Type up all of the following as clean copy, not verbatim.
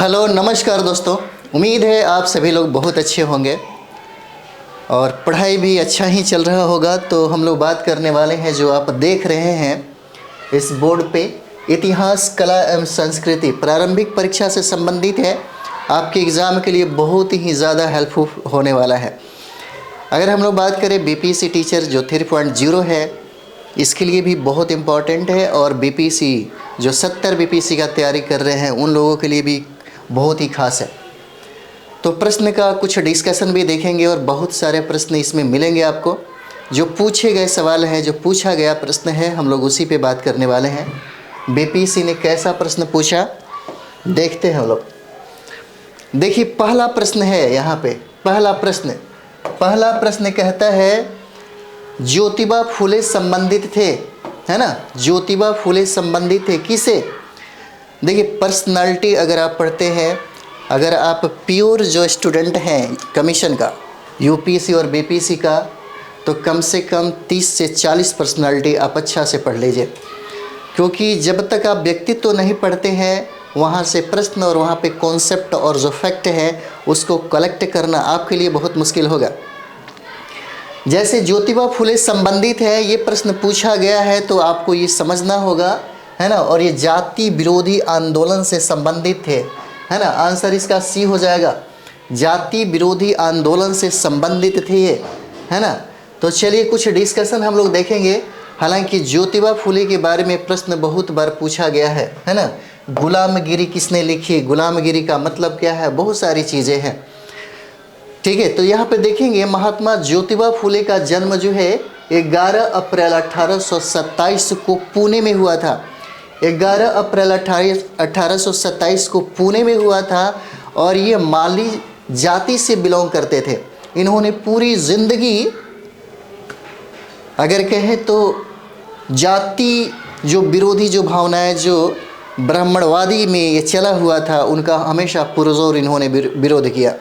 Hello नमस्कार दोस्तों। उम्मीद है आप सभी लोग बहुत अच्छे होंगे और पढ़ाई भी अच्छा ही चल रहा होगा। तो हम लोग बात करने वाले हैं, जो आप देख रहे हैं इस बोर्ड पे, इतिहास, कला एवं संस्कृति प्रारंभिक परीक्षा से संबंधित है। आपके एग्ज़ाम के लिए बहुत ही ज़्यादा हेल्पफुल होने वाला है। अगर हम लोग बात करें बीपीएससी टीचर जो 3.0 है, इसके लिए भी बहुत इम्पॉर्टेंट है। और बीपीएससी जो 70 बीपीएससी का तैयारी कर रहे हैं उन लोगों के लिए भी बहुत ही खास है। तो प्रश्न का कुछ डिस्कशन भी देखेंगे और बहुत सारे प्रश्न इसमें मिलेंगे आपको। जो पूछे गए सवाल हैं, जो पूछा गया प्रश्न है, हम लोग उसी पे बात करने वाले हैं। बीपीएससी ने कैसा प्रश्न पूछा देखते हैं हम लोग। देखिए पहला प्रश्न है यहाँ पे। पहला प्रश्न कहता है ज्योतिबा फुले संबंधित थे, है ना। ज्योतिबा फुले संबंधित थे किसे? देखिए पर्सनालिटी अगर आप पढ़ते हैं, अगर आप प्योर जो स्टूडेंट हैं कमीशन का, यूपीएससी और बीपीएससी का, तो कम से कम 30 से 40 पर्सनालिटी आप अच्छा से पढ़ लीजिए। क्योंकि जब तक आप व्यक्तित्व नहीं पढ़ते हैं, वहाँ से प्रश्न और वहाँ पे कॉन्सेप्ट और जो फैक्ट है उसको कलेक्ट करना आपके लिए बहुत मुश्किल होगा। जैसे ज्योतिबा फुले संबंधित है, ये प्रश्न पूछा गया है तो आपको ये समझना होगा, है ना। और ये जाति विरोधी आंदोलन से संबंधित थे, है ना। आंसर इसका सी हो जाएगा, जाति विरोधी आंदोलन से संबंधित थे ये, है ना। तो चलिए कुछ डिस्कशन हम लोग देखेंगे। हालांकि ज्योतिबा फुले के बारे में प्रश्न बहुत बार पूछा गया है ना। गुलामगिरी किसने लिखी, गुलामगिरी का मतलब क्या है, बहुत सारी चीज़ें हैं, ठीक है। तो यहाँ पे देखेंगे महात्मा ज्योतिबा फुले का जन्म जो है 11 अप्रैल 1827 को पुणे में हुआ था। 11 अप्रैल 1827 को पुणे में हुआ था और ये माली जाति से बिलोंग करते थे। इन्होंने पूरी जिंदगी अगर कहें तो जाति जो विरोधी जो भावनाएं जो ब्राह्मणवादी में ये चला हुआ था, उनका हमेशा पुरजोर इन्होंने विरोध किया।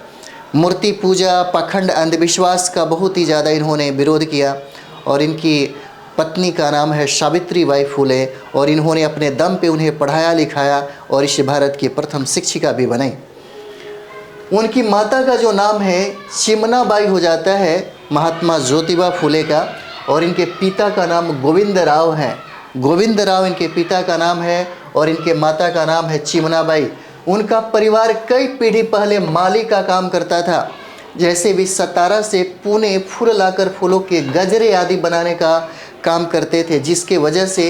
मूर्ति पूजा, पाखंड, अंधविश्वास का बहुत ही ज़्यादा इन्होंने विरोध किया। और इनकी पत्नी का नाम है सावित्रीबाई फुले और इन्होंने अपने दम पे उन्हें पढ़ाया लिखाया और इस भारत की प्रथम शिक्षिका भी बनाई। उनकी माता का जो नाम है चिमनाबाई हो जाता है महात्मा ज्योतिबा फुले का, और इनके पिता का नाम गोविंद राव है। गोविंद राव इनके पिता का नाम है और इनके माता का नाम है चिमनाबाई। उनका परिवार कई पीढ़ी पहले माली का काम करता था। जैसे भी सतारा से पुणे फूल लाकर फूलों के गजरे आदि बनाने का काम करते थे, जिसके वजह से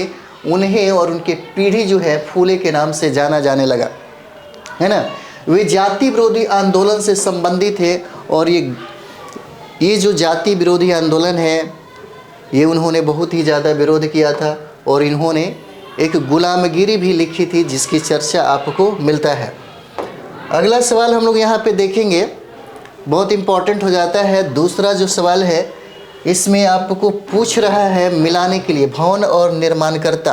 उन्हें और उनके पीढ़ी जो है फूले के नाम से जाना जाने लगा, है ना। वे जाति विरोधी आंदोलन से संबंधित है और ये जो जाति विरोधी आंदोलन है ये उन्होंने बहुत ही ज़्यादा विरोध किया था। और इन्होंने एक गुलामगिरी भी लिखी थी जिसकी चर्चा आपको मिलता है। अगला सवाल हम लोग यहाँ पे देखेंगे, बहुत इम्पॉर्टेंट हो जाता है। दूसरा जो सवाल है इसमें आपको पूछ रहा है मिलाने के लिए भवन और निर्माणकर्ता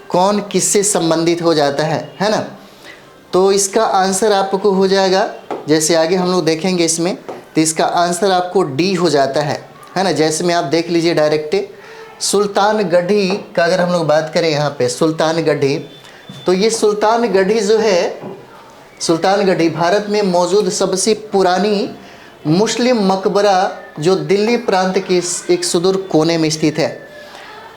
कौन किससे संबंधित हो जाता है ना। तो इसका आंसर आपको हो जाएगा, जैसे आगे हम लोग देखेंगे इसमें, तो इसका आंसर आपको डी हो जाता है ना। जैसे में आप देख लीजिए डायरेक्ट सुल्तानगढ़ी का अगर हम लोग बात करें यहाँ पे सुल्तानगढ़ी, तो ये सुल्तानगढ़ी जो है, सुल्तानगढ़ी भारत में मौजूद सबसे पुरानी मुस्लिम मकबरा जो दिल्ली प्रांत के एक सुदूर कोने में स्थित है।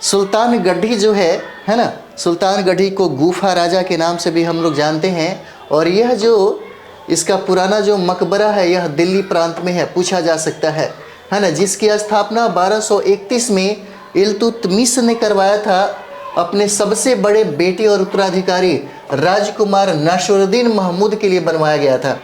सुल्तानगढ़ी जो है ना, सुल्तानगढ़ी को गुफा राजा के नाम से भी हम लोग जानते हैं। और यह जो इसका पुराना जो मकबरा है यह दिल्ली प्रांत में है, पूछा जा सकता है ना। जिसकी स्थापना 1231 में इल्तुतमिश ने करवाया था अपने सबसे बड़े बेटे और उत्तराधिकारी राजकुमार नासिरुद्दीन महमूद के लिए बनवाया गया था,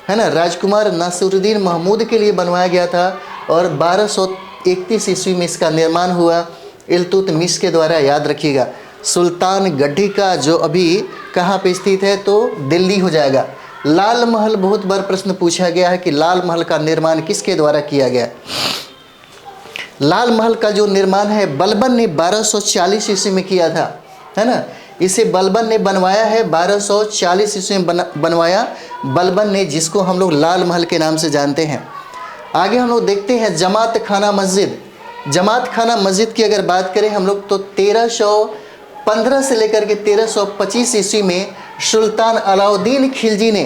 है ना। राजकुमार नासिरुद्दीन महमूद के लिए बनवाया गया था और 1231 ईस्वी में इसका निर्माण हुआ इल्तुतमिश के द्वारा। याद रखिएगा सुल्तानगढ़ी का जो अभी कहाँ पे स्थित है, तो दिल्ली हो जाएगा। लाल महल, बहुत बार प्रश्न पूछा गया है कि लाल महल का निर्माण किसके द्वारा किया गया। लाल महल का जो निर्माण है बलबन ने 1240 ईस्वी में किया था, है ना। इसे बलबन ने बनवाया है, 1240 ईस्वी में बनवाया बलबन ने, जिसको हम लोग लाल महल के नाम से जानते हैं। आगे हम लोग देखते हैं जमात खाना मस्जिद। जमात खाना मस्जिद की अगर बात करें हम लोग, तो 1315 से लेकर के 1325 ईस्वी में सुल्तान अलाउद्दीन खिलजी ने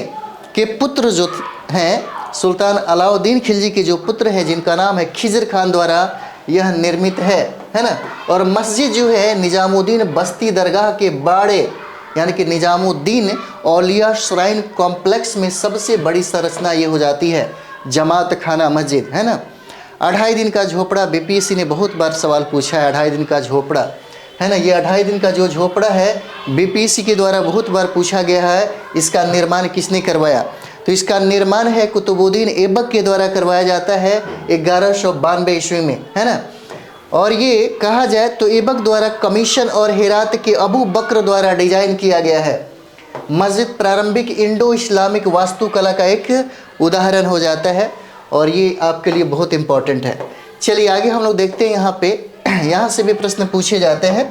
के पुत्र जो हैं, सुल्तान अलाउद्दीन खिलजी के जो पुत्र हैं जिनका नाम है खिजर खान द्वारा यह निर्मित है ना। और मस्जिद जो है निज़ामुद्दीन बस्ती दरगाह के बाड़े यानी कि निज़ामुद्दीन औलिया श्राइन कॉम्प्लेक्स में सबसे बड़ी संरचना ये हो जाती है जमात खाना मस्जिद, है ना। 2.5 दिन का झोपड़ा, बीपीएससी ने बहुत बार सवाल पूछा है 2.5 दिन का झोपड़ा, है ना। ये 2.5 दिन का जो झोपड़ा है बीपीएससी के द्वारा बहुत बार पूछा गया है, इसका निर्माण किसने करवाया? तो इसका निर्माण है कुतुबुद्दीन ऐबक के द्वारा करवाया जाता है 1192 ईस्वी में, है ना। और ये कहा जाए तो ऐबक द्वारा कमीशन और हेरात के अबू बकर द्वारा डिजाइन किया गया है। मस्जिद प्रारंभिक इंडो इस्लामिक वास्तुकला का एक उदाहरण हो जाता है और ये आपके लिए बहुत इंपॉर्टेंट है। चलिए आगे हम लोग देखते हैं यहाँ पे, यहाँ से भी प्रश्न पूछे जाते हैं।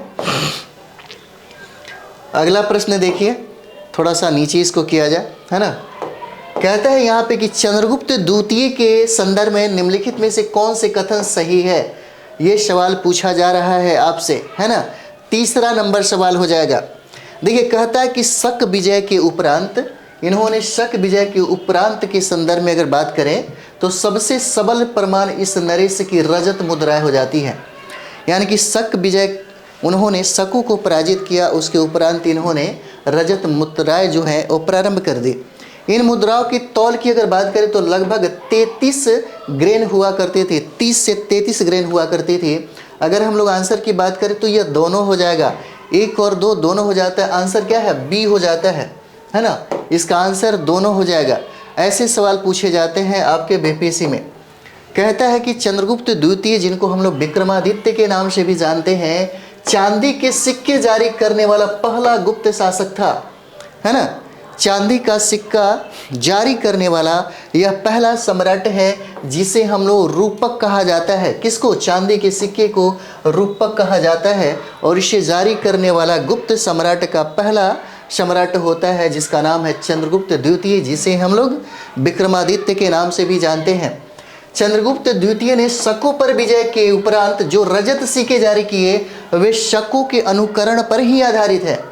अगला प्रश्न देखिए, थोड़ा सा नीचे इसको किया जाए, है ना। कहता है यहाँ पे कि चंद्रगुप्त द्वितीय के संदर्भ में निम्नलिखित में से कौन से कथन सही है, ये सवाल पूछा जा रहा है आपसे, है ना। 3 नंबर सवाल हो जाएगा। देखिए कहता है कि शक विजय के उपरांत, इन्होंने शक विजय के उपरांत के संदर्भ में अगर बात करें तो सबसे सबल प्रमाण इस नरेश की रजत मुद्राएं हो जाती हैं। यानी कि शक विजय, उन्होंने शकु को पराजित किया, उसके उपरांत इन्होंने रजत मुद्राएं जो है वो प्रारंभ कर दी। इन मुद्राओं की तौल की अगर बात करें तो लगभग 33 ग्रेन हुआ करते थे, 30 से 33 ग्रेन हुआ करते थे। अगर हम लोग आंसर की बात करें तो यह दोनों हो जाएगा, 1 और 2 दोनों हो जाता है। आंसर क्या है? बी हो जाता है ना। इसका आंसर दोनों हो जाएगा। ऐसे सवाल पूछे जाते हैं आपके बीपीएससी में। कहता है कि चंद्रगुप्त द्वितीय, जिनको हम लोग विक्रमादित्य के नाम से भी जानते हैं, चांदी के सिक्के जारी करने वाला पहला गुप्त शासक था, है ना। चांदी का सिक्का जारी करने वाला यह पहला सम्राट है जिसे हम लोग रूपक कहा जाता है। किसको? चांदी के सिक्के को रूपक कहा जाता है। और इसे जारी करने वाला गुप्त सम्राट का पहला सम्राट होता है जिसका नाम है चंद्रगुप्त द्वितीय, जिसे हम लोग विक्रमादित्य के नाम से भी जानते हैं। चंद्रगुप्त द्वितीय ने शकु पर विजय के उपरांत जो रजत सिक्के जारी किए वे शकु के अनुकरण पर ही आधारित है।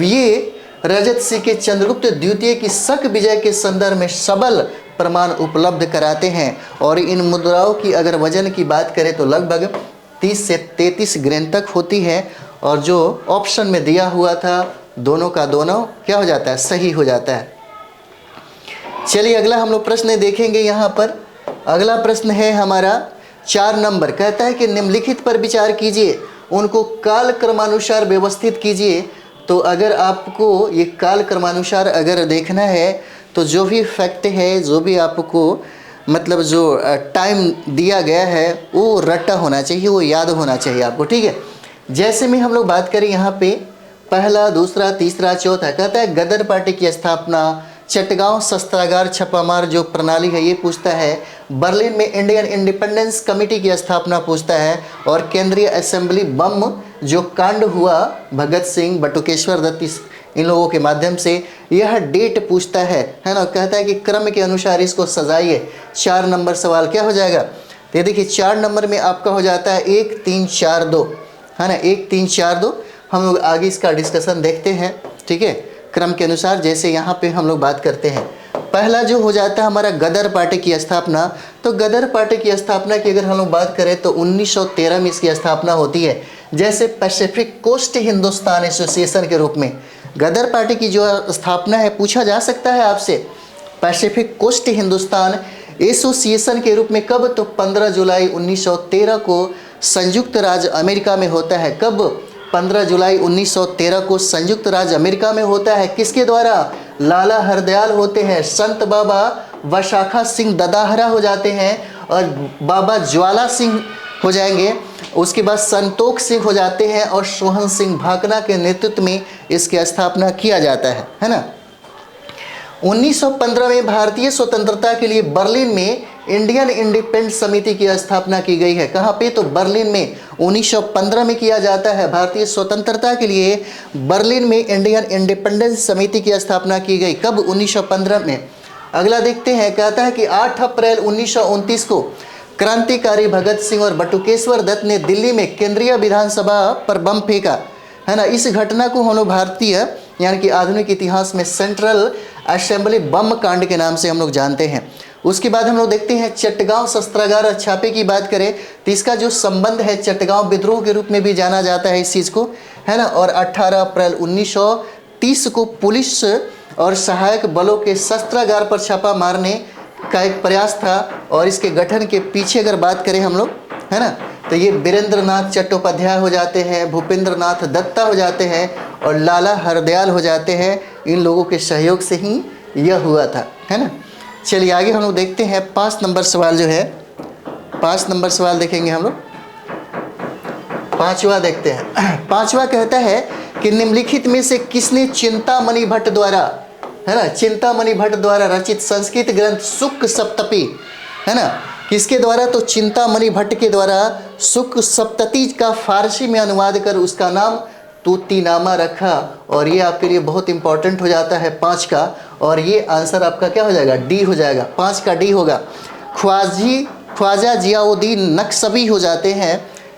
ये रजत सिक्के चंद्रगुप्त द्वितीय की शक विजय के संदर्भ में सबल प्रमाण उपलब्ध कराते हैं। और इन मुद्राओं की अगर वजन की बात करें तो लगभग 30 से 33 ग्रेन तक होती है। और जो ऑप्शन में दिया हुआ था दोनों का दोनों क्या हो जाता है? सही हो जाता है। चलिए अगला हम लोग प्रश्न देखेंगे। यहाँ पर अगला प्रश्न है हमारा 4 नंबर। कहता है कि निम्नलिखित पर विचार कीजिए, उनको काल क्रमानुसार व्यवस्थित कीजिए। तो अगर आपको ये काल क्रमानुसार अगर देखना है तो जो भी फैक्ट है, जो भी आपको मतलब जो टाइम दिया गया है वो रट्टा होना चाहिए, वो याद होना चाहिए आपको, ठीक है। जैसे में हम लोग बात करें यहाँ पे पहला, दूसरा, तीसरा, चौथा। कहता है गदर पार्टी की स्थापना, चटगांव शस्त्रागार छापामार जो प्रणाली है ये पूछता है। बर्लिन में इंडियन इंडिपेंडेंस कमेटी की स्थापना पूछता है। और केंद्रीय असेंबली बम जो कांड हुआ भगत सिंह, बटुकेश्वर दत्त इन लोगों के माध्यम से, यह डेट पूछता है ना। कहता है कि क्रम के अनुसार इसको सजाइए। 4 नंबर सवाल क्या हो जाएगा? तो ये देखिए 4 नंबर में आपका हो जाता है 1 3 4 2, है ना। 1 3 4 2 हम लोग आगे इसका डिस्कशन देखते हैं, ठीक है, क्रम के अनुसार। जैसे यहाँ पे हम लोग बात करते हैं, पहला जो हो जाता है हमारा गदर पार्टी की स्थापना। तो गदर पार्टी की स्थापना की अगर हम लोग बात करें तो 1913 में इसकी स्थापना होती है, जैसे पैसिफिक कोस्ट हिंदुस्तान एसोसिएशन के रूप में। गदर पार्टी की जो स्थापना है पूछा जा सकता है आपसे, पैसिफिक कोस्ट हिंदुस्तान एसोसिएशन के रूप में कब? तो 15 जुलाई 1913 को संयुक्त राज्य अमेरिका में होता है। कब? 15 जुलाई 1913 को संयुक्त राज्य अमेरिका में होता है। किसके द्वारा? लाला हरदयाल होते हैं, संत बाबा वशाखा सिंह ददाहरा हो जाते हैं और बाबा ज्वाला सिंह हो जाएंगे। उसके बाद संतोख सिंह हो जाते हैं और सोहन सिंह भाकना के नेतृत्व में इसकी स्थापना किया जाता है ना। 1915 में भारतीय स्वतंत्रता के लिए बर्लिन में इंडियन इंडिपेंडेंस समिति की स्थापना की गई है। कहाँ पे? तो बर्लिन में 1915 में किया जाता है। भारतीय स्वतंत्रता के लिए बर्लिन में इंडियन इंडिपेंडेंस समिति की स्थापना की गई। कब? 1915 में। अगला देखते हैं। कहता है कि 8 अप्रैल 1929 को क्रांतिकारी भगत सिंह और बटुकेश्वर दत्त ने दिल्ली में केंद्रीय विधानसभा पर बम फेंका, है ना। इस घटना को हम लोग भारतीय यानी कि आधुनिक इतिहास में सेंट्रल असेंबली बम कांड के नाम से हम लोग जानते हैं। उसके बाद हम लोग देखते हैं चटगांव शस्त्रागार छापे की बात करें तो इसका जो संबंध है चटगांव विद्रोह के रूप में भी जाना जाता है इस चीज़ को, है ना। और 18 अप्रैल 1930 को पुलिस और सहायक बलों के शस्त्रागार पर छापा मारने का एक प्रयास था। और इसके गठन के पीछे अगर बात करें हम लोग, है ना, तो ये वीरेंद्र नाथ चट्टोपाध्याय हो जाते हैं, भूपेंद्र नाथ दत्ता हो जाते हैं और लाला हरदयाल हो जाते हैं। इन लोगों के सहयोग से ही यह हुआ था, है ना। चलिए आगे हम लोग देखते हैं 5 नंबर सवाल जो है, 5 नंबर सवाल देखेंगे हम लोग। 5वां देखते हैं। 5वां कहता है कि निम्नलिखित में से किसने चिंतामणि भट्ट द्वारा, है ना, चिंतामणि भट्ट द्वारा रचित संस्कृत ग्रंथ शुक सप्तती, है ना, किसके द्वारा, तो चिंतामणि भट्ट के द्वारा शुक सप्तती का फारसी में अनुवाद कर उसका नाम तूतीनामा रखा। और ये आपके लिए बहुत इंपॉर्टेंट हो जाता है 5 का, और ये आंसर आपका क्या हो जाएगा, डी हो जाएगा, 5 का डी होगा। ख्वाजा जियाउद्दीन नक्शबी हो जाते हैं,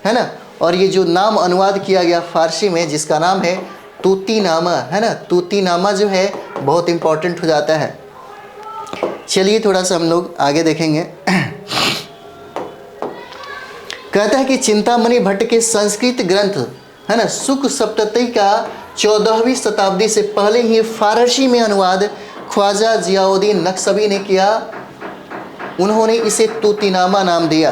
है ना। और ये जो नाम अनुवाद किया गया फारसी में जिसका नाम है तूतीनामा, है ना, तूतीनामा जो है बहुत इंपॉर्टेंट हो जाता है। चलिए थोड़ा सा हम लोग आगे देखेंगे। कहता है कि चिंतामणि भट्ट के संस्कृत ग्रंथ, है ना, शुक सप्तती का 14वीं शताब्दी से पहले ही फारसी में अनुवाद ख्वाजा जियाउद्दीन नक्शबी ने किया। उन्होंने इसे तूतीनामा नाम दिया,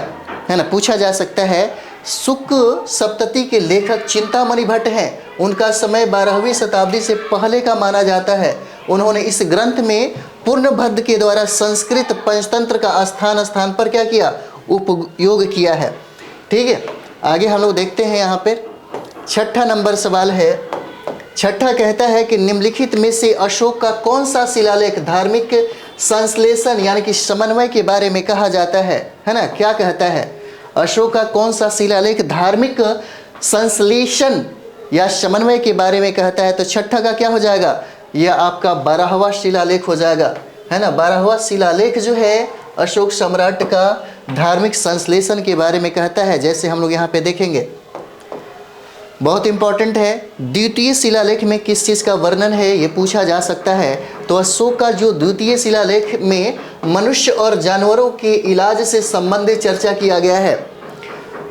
है ना। पूछा जा सकता है शुक सप्तती के लेखक चिंतामणि भट्ट हैं, उनका समय 12वीं शताब्दी से पहले का माना जाता है। उन्होंने इस ग्रंथ में पूर्णभद्र के द्वारा संस्कृत पंचतंत्र का स्थान स्थान पर क्या किया, उपयोग किया है। ठीक है, आगे हम लोग देखते हैं। यहाँ पर 6ठा नंबर सवाल है। 6ठा कहता है कि निम्नलिखित में से अशोक का कौन सा शिलालेख धार्मिक संश्लेषण यानी कि समन्वय के बारे में कहा जाता है ना। क्या कहता है, अशोक का कौन सा शिलालेख धार्मिक संश्लेषण या समन्वय के बारे में कहता है, तो 6ठा का क्या हो जाएगा, यह आपका 12वां शिलालेख हो जाएगा, है ना। 12वां शिलालेख जो है अशोक सम्राट का धार्मिक संश्लेषण के बारे में कहता है। जैसे हम लोग यहाँ पे देखेंगे, बहुत इंपॉर्टेंट है, द्वितीय शिलालेख में किस चीज़ का वर्णन है ये पूछा जा सकता है। तो अशोक का जो द्वितीय शिलालेख में मनुष्य और जानवरों के इलाज से संबंधित चर्चा किया गया है,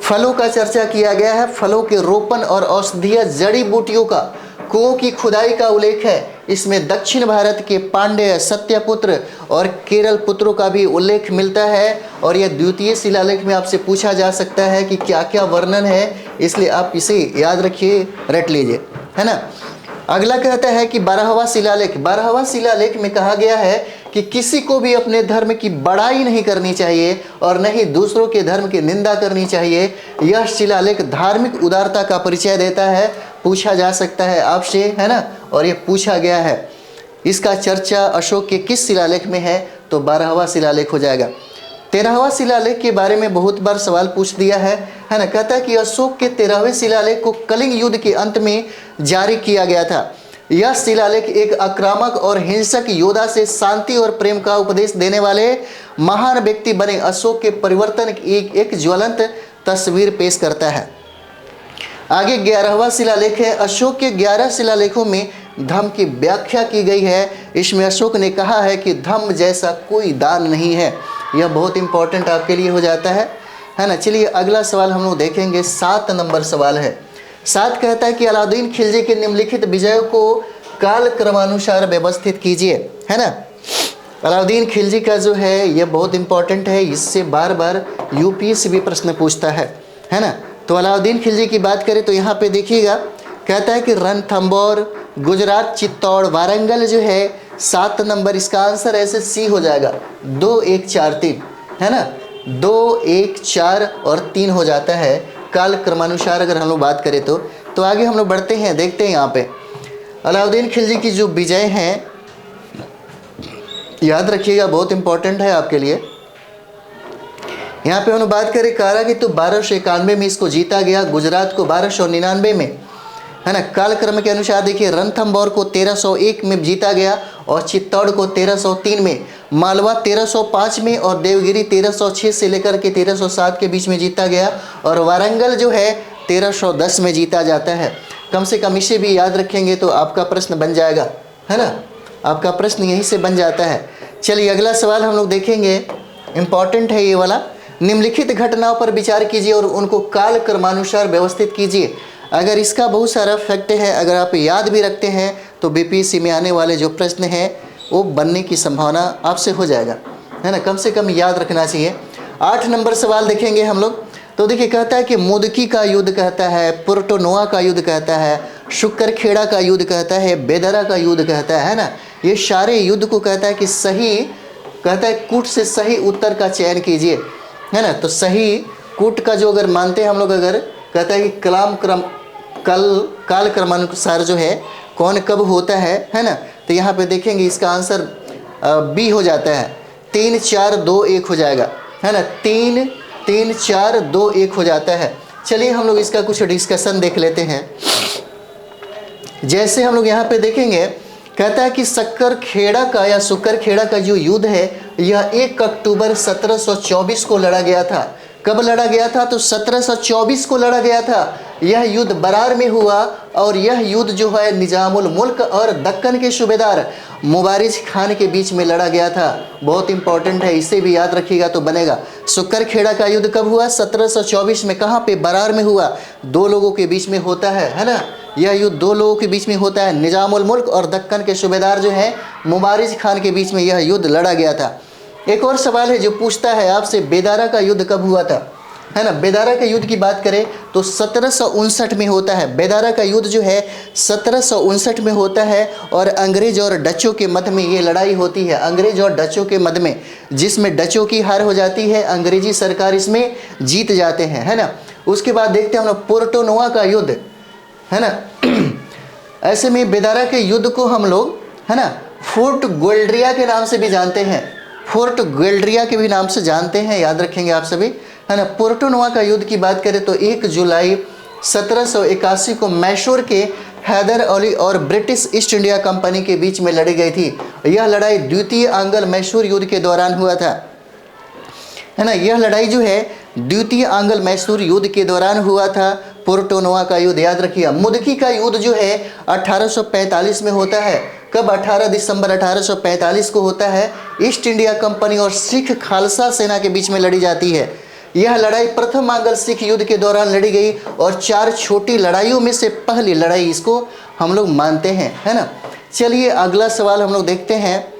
फलों का चर्चा किया गया है, फलों के रोपण और औषधीय जड़ी बूटियों का, कुओं की खुदाई का उल्लेख है। इसमें दक्षिण भारत के पांड्य, सत्यपुत्र और केरल पुत्रों का भी उल्लेख मिलता है। और यह द्वितीय शिलालेख में आपसे पूछा जा सकता है कि क्या क्या वर्णन है, इसलिए आप इसे याद रखिए, रट लीजिए, है ना। अगला कहता है कि 12वां शिलालेख, 12वां शिलालेख में कहा गया है कि किसी को भी अपने धर्म की बड़ाई नहीं करनी चाहिए और न ही दूसरों के धर्म की निंदा करनी चाहिए। यह शिलालेख धार्मिक उदारता का परिचय देता है। पूछा जा सकता है आपसे, है ना, और ये पूछा गया है। इसका चर्चा अशोक के किस शिलालेख में है, तो 12वां शिलालेख हो जाएगा। 13वां शिलालेख के बारे में बहुत बार सवाल पूछ दिया है ना। कहता है कि अशोक के 13वें शिलालेख को कलिंग युद्ध के अंत में जारी किया गया था। यह शिलालेख एक आक्रामक और हिंसक योद्धा से शांति और प्रेम का उपदेश देने वाले महान व्यक्ति बने अशोक के परिवर्तन की एक ज्वलंत तस्वीर पेश करता है। आगे 11वां शिलालेख है। अशोक के 11 शिलालेखों में धम्म की व्याख्या की गई है। इसमें अशोक ने कहा है कि धम्म जैसा कोई दान नहीं है। यह बहुत इंपॉर्टेंट आपके लिए हो जाता है ना। चलिए अगला सवाल हम लोग देखेंगे, 7 नंबर सवाल है। 7 कहता है कि अलाउद्दीन खिलजी के निम्नलिखित विजयों को काल क्रमानुसार व्यवस्थित कीजिए, है ना। अलाउद्दीन खिलजी का जो है यह बहुत इंपॉर्टेंट है, इससे बार बार यूपीएससी भी प्रश्न पूछता है ना। तो अलाउद्दीन खिलजी की बात करें तो यहाँ पे देखिएगा, कहता है कि रणथंबोर, गुजरात, चित्तौड़, वारंगल जो है 7 नंबर, इसका आंसर ऐसे सी हो जाएगा, 2, 1, 4, 3, है ना। 2, 1, 4 और 3 हो जाता है काल क्रमानुसार अगर हम लोग बात करें तो आगे हम लोग बढ़ते हैं, देखते हैं यहाँ पे अलाउद्दीन खिलजी की जो विजय हैं, याद रखिएगा बहुत इंपॉर्टेंट है आपके लिए। यहाँ पे हम लोग बात करें कारा की तो 1291 में इसको जीता गया, गुजरात को 1299 में, है ना। कालक्रम के अनुसार देखिए रणथंबोर को 1301 में जीता गया और चित्तौड़ को 1303 में, मालवा 1305 में और देवगिरी 1306 से लेकर के 1307 के बीच में जीता गया और वारंगल जो है 1310 में जीता जाता है। कम से कम इसे भी याद रखेंगे तो आपका प्रश्न बन जाएगा, है ना। आपका प्रश्न यहीं से बन जाता है। चलिए अगला सवाल हम लोग देखेंगे, इम्पॉर्टेंट है ये वाला। निम्नलिखित घटनाओं पर विचार कीजिए और उनको काल क्रमानुसार व्यवस्थित कीजिए। अगर इसका बहुत सारा फैक्ट है, अगर आप याद भी रखते हैं तो बीपीएससी में आने वाले जो प्रश्न हैं वो बनने की संभावना आपसे हो जाएगा, है ना, कम से कम याद रखना चाहिए। 8 नंबर सवाल देखेंगे हम लोग। तो देखिए कहता है कि मुदकी का युद्ध कहता है, पुर्टोनोआ का युद्ध कहता है, शुक्करखेड़ा का युद्ध कहता है, बेदरा का युद्ध कहता है ना। ये सारे युद्ध को कहता है कि सही, कहता है कूट से सही उत्तर का चयन कीजिए, है ना। तो सही कूट का जो अगर मानते हैं हम लोग, अगर कहता है कि काल क्रमानुसार जो है कौन कब होता है ना। तो यहाँ पे देखेंगे इसका आंसर बी हो जाता है, 3 4 2 1 हो जाएगा, है ना। 3 3 4 2 1 हो जाता है। चलिए हम लोग इसका कुछ डिस्कशन देख लेते हैं। जैसे हम लोग यहाँ पे देखेंगे, कहता है कि शक्करखेड़ा का या शुक्करखेड़ा का जो युद्ध है यह 1 अक्टूबर 1724 को लड़ा गया था। कब लड़ा गया था? तो 1724 को लड़ा गया था। यह युद्ध बरार में हुआ और यह युद्ध जो है निजामुल मुल्क और दक्कन के सूबेदार मुबारिज खान के बीच में लड़ा गया था। बहुत इंपॉर्टेंट है, इसे भी याद रखिएगा तो बनेगा। शुक्करखेड़ा का युद्ध कब हुआ? 1724 में। कहाँ पे? बरार में हुआ। 2 लोगों के बीच में होता है ना। यह युद्ध 2 लोगों के बीच में होता है, निजामुल मुल्क और दक्कन के सूबेदार जो है मुबारिज खान के बीच में यह युद्ध लड़ा गया था। एक और सवाल है जो पूछता है आपसे, बेदारा का युद्ध कब हुआ था, है ना। बेदारा के युद्ध की बात करें तो 1759 में होता है। बेदारा का युद्ध जो है 1759 में होता है और अंग्रेज और डचों के मध्य में ये लड़ाई होती है। अंग्रेज और डचों के मध्य में, जिसमें डचों की हार हो जाती है, अंग्रेजी सरकार इसमें जीत जाते हैं, है ना। उसके बाद देखते हैं हम लोग पुर्टोनोआ का युद्ध, है ना। ऐसे में बेदारा के युद्ध को हम लोग, है ना, फोर्ट ग्वेल्ड्रिया के नाम से भी जानते हैं। फोर्ट ग्वेल्ड्रिया के भी नाम से जानते हैं, याद रखेंगे आप सभी, है ना। पुर्टोनोआ का युद्ध की बात करें तो 1 जुलाई 1781 को मैसूर के हैदर अली और ब्रिटिश ईस्ट इंडिया कंपनी के बीच में लड़ी गई थी। यह लड़ाई द्वितीय आंग्ल मैसूर युद्ध के दौरान हुआ था, है ना। यह लड़ाई जो है द्वितीय आंग्ल मैसूर युद्ध के दौरान हुआ था। पुर्टोनोआ का युद्ध याद रखिए। मुदकी का युद्ध जो है 1845 में होता है। कब? 18 दिसंबर 1845 को होता है। ईस्ट इंडिया कंपनी और सिख खालसा सेना के बीच में लड़ी जाती है। यह लड़ाई प्रथम आंग्ल सिख युद्ध के दौरान लड़ी गई और 4 छोटी लड़ाइयों में से पहली लड़ाई इसको हम लोग मानते हैं, है ना। चलिए अगला सवाल हम लोग देखते हैं।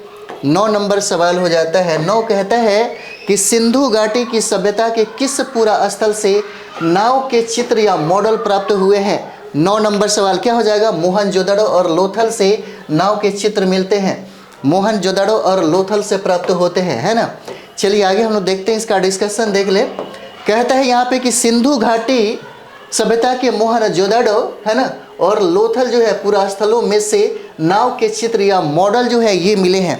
9 नंबर सवाल हो जाता है। 9 कहता है कि सिंधु घाटी की सभ्यता के किस पुरा स्थल से नाव के चित्र या मॉडल प्राप्त हुए हैं? 9 नंबर सवाल क्या हो जाएगा? मोहनजोदड़ो और लोथल से नाव के चित्र मिलते हैं। मोहनजोदड़ो और लोथल से प्राप्त होते हैं, है ना। चलिए आगे हम लोग देखते हैं, इसका डिस्कशन देख ले। कहता है यहाँ पे कि सिंधु घाटी सभ्यता के मोहनजोदड़ो, है ना, और लोथल जो है पुरा स्थलों में से नाव के चित्र या मॉडल जो है ये मिले हैं।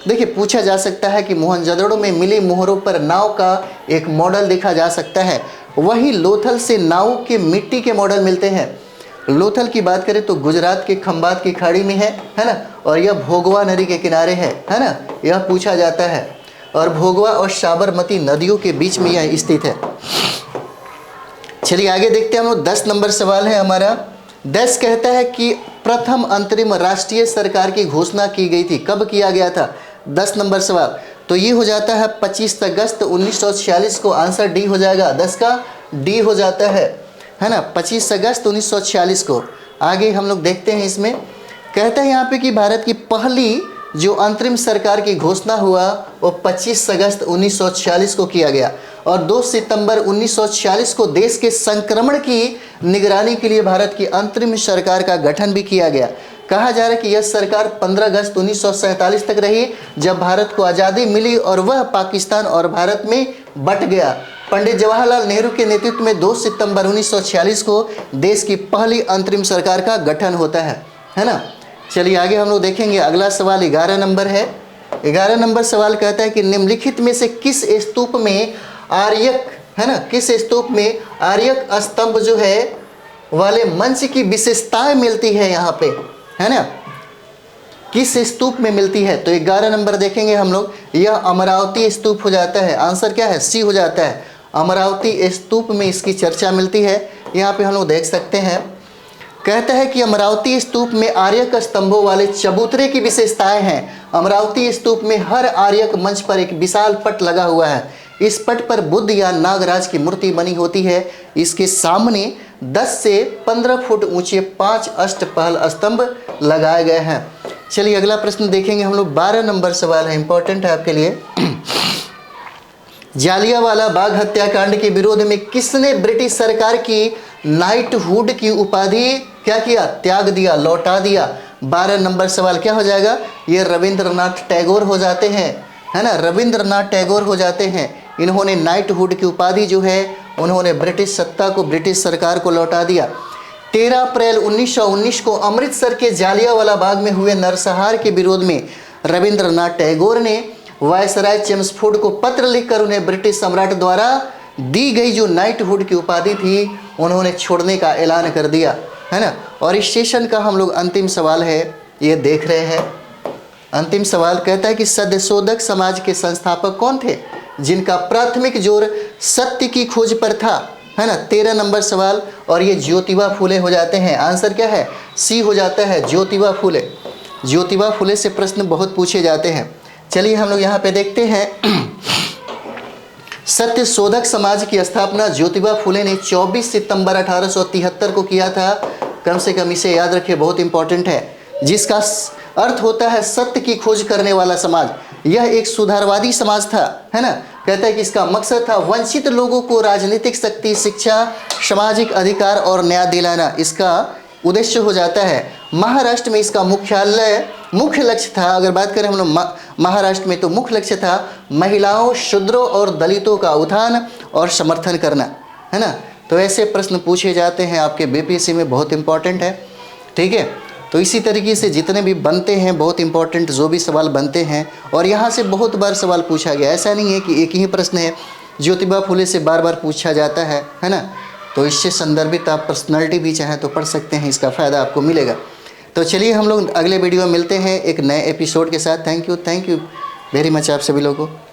देखिए पूछा जा सकता है कि मोहनजोदड़ो में मिली मोहरों पर नाव का एक मॉडल देखा जा सकता है, वही लोथल से नाव के मिट्टी के मॉडल मिलते हैं। लोथल की बात करें तो गुजरात के खंबात की खाड़ी में है ना, और यह भोगवा नदी के किनारे है ना, यह पूछा जाता है। और भोगवा और साबरमती नदियों के बीच में यह स्थित है। चलिए आगे देखते हैं हम लोग। 10 नंबर सवाल है हमारा। 10 कहता है कि प्रथम अंतरिम राष्ट्रीय सरकार की घोषणा की गई थी। कब किया गया था? 10 नंबर सवाल। तो ये हो जाता है 25 अगस्त 1946 को। आंसर डी हो जाएगा, 10 का डी हो जाता है ना, 25 अगस्त 1946 को। आगे हम लोग देखते हैं इसमें। कहता है यहाँ पे कि भारत की पहली जो अंतरिम सरकार की घोषणा हुआ वो 25 अगस्त 1946 को किया गया और 2 सितंबर 1946 को देश के संक्रमण की निगरानी के लिए भारत की अंतरिम सरकार का गठन भी किया गया। कहा जा रहा है कि यह सरकार 15 अगस्त 1947 तक रही, जब भारत को आज़ादी मिली और वह पाकिस्तान और भारत में बट गया। पंडित जवाहरलाल नेहरू के नेतृत्व में 2 सितंबर 1946 को देश की पहली अंतरिम सरकार का गठन होता है ना। चलिए आगे हम लोग देखेंगे। अगला सवाल 11 नंबर है। 11 नंबर सवाल कहता है कि निम्नलिखित में से किस स्तूप में आर्यक, है ना, किस स्तूप में आर्यक स्तंभ जो है वाले मंच की विशेषताएं मिलती है यहाँ पे, है ना, किस स्तूप में मिलती है? तो 11 नंबर देखेंगे हम लोग। यह अमरावती स्तूप हो जाता है। आंसर क्या है? सी हो जाता है। अमरावती स्तूप में इसकी चर्चा मिलती है। यहाँ पे हम लोग देख सकते हैं। कहता है कि अमरावती स्तूप में आर्यक स्तंभों वाले चबूतरे की विशेषताएं हैं। अमरावती स्तूप में हर आर्यक मंच पर एक विशाल पट लगा हुआ है। इस पट पर बुद्ध या नागराज की मूर्ति बनी होती है। इसके सामने 10 से 15 फुट ऊंचे 5 अष्टपहल स्तंभ लगाए गए हैं। चलिए अगला प्रश्न देखेंगे हम लोग। 12 नंबर सवाल है, इंपॉर्टेंट है आपके लिए। जालियांवाला बाग हत्याकांड के विरोध में किसने ब्रिटिश सरकार की नाइटहुड की उपाधि क्या किया? त्याग दिया, लौटा दिया। 12 नंबर सवाल क्या हो जाएगा? ये रविंद्रनाथ टैगोर हो जाते हैं, है ना, रविंद्रनाथ टैगोर हो जाते हैं। इन्होंने नाइटहुड की उपाधि जो है उन्होंने ब्रिटिश सत्ता को, ब्रिटिश सरकार को लौटा दिया। 13 अप्रैल 1919 को अमृतसर के जालियांवाला बाग में हुए नरसंहार के विरोध में रविंद्रनाथ टैगोर ने वायसराय चेम्सफोर्ड को पत्र लिखकर उन्हें ब्रिटिश सम्राट द्वारा दी गई जो नाइटहुड की उपाधि थी उन्होंने छोड़ने का ऐलान कर दिया, है ना। और इस सेशन का हम लोग अंतिम सवाल है ये देख रहे हैं। अंतिम सवाल कहता है कि सत्यशोधक समाज के संस्थापक कौन थे जिनका प्राथमिक जोर सत्य की खोज पर था, है ना। 13 नंबर सवाल, और ये ज्योतिबा फुले हो जाते हैं। आंसर क्या है? सी हो जाता है, ज्योतिबा फुले। ज्योतिबा फुले से प्रश्न बहुत पूछे जाते हैं। चलिए हम लोग यहाँ पे देखते हैं। सत्यशोधक समाज की स्थापना ज्योतिबा फुले ने 24 सितंबर 1873 को किया था। कम से कम इसे याद रखिए, बहुत इंपॉर्टेंट है। जिसका अर्थ होता है सत्य की खोज करने वाला समाज। यह एक सुधारवादी समाज था, है ना। कहता है कि इसका मकसद था वंचित लोगों को राजनीतिक शक्ति, शिक्षा, सामाजिक अधिकार और न्याय दिलाना। इसका उद्देश्य हो जाता है। महाराष्ट्र में इसका मुख्य लक्ष्य था। अगर बात करें हम लोग महाराष्ट्र में, तो मुख्य लक्ष्य था महिलाओं, शूद्रों और दलितों का उत्थान और समर्थन करना, है ना। तो ऐसे प्रश्न पूछे जाते हैं आपके बीपीएससी में, बहुत इंपॉर्टेंट है, ठीक है। तो इसी तरीके से जितने भी बनते हैं बहुत इंपॉर्टेंट जो भी सवाल बनते हैं, और यहाँ से बहुत बार सवाल पूछा गया। ऐसा नहीं है कि एक ही प्रश्न है, ज्योतिबा फुले से बार बार पूछा जाता है ना। तो इससे संदर्भित आप पर्सनालिटी भी चाहें तो पढ़ सकते हैं, इसका फ़ायदा आपको मिलेगा। तो चलिए हम लोग अगले वीडियो में मिलते हैं एक नए एपिसोड के साथ। थैंक यू वेरी मच आप सभी लोगों को।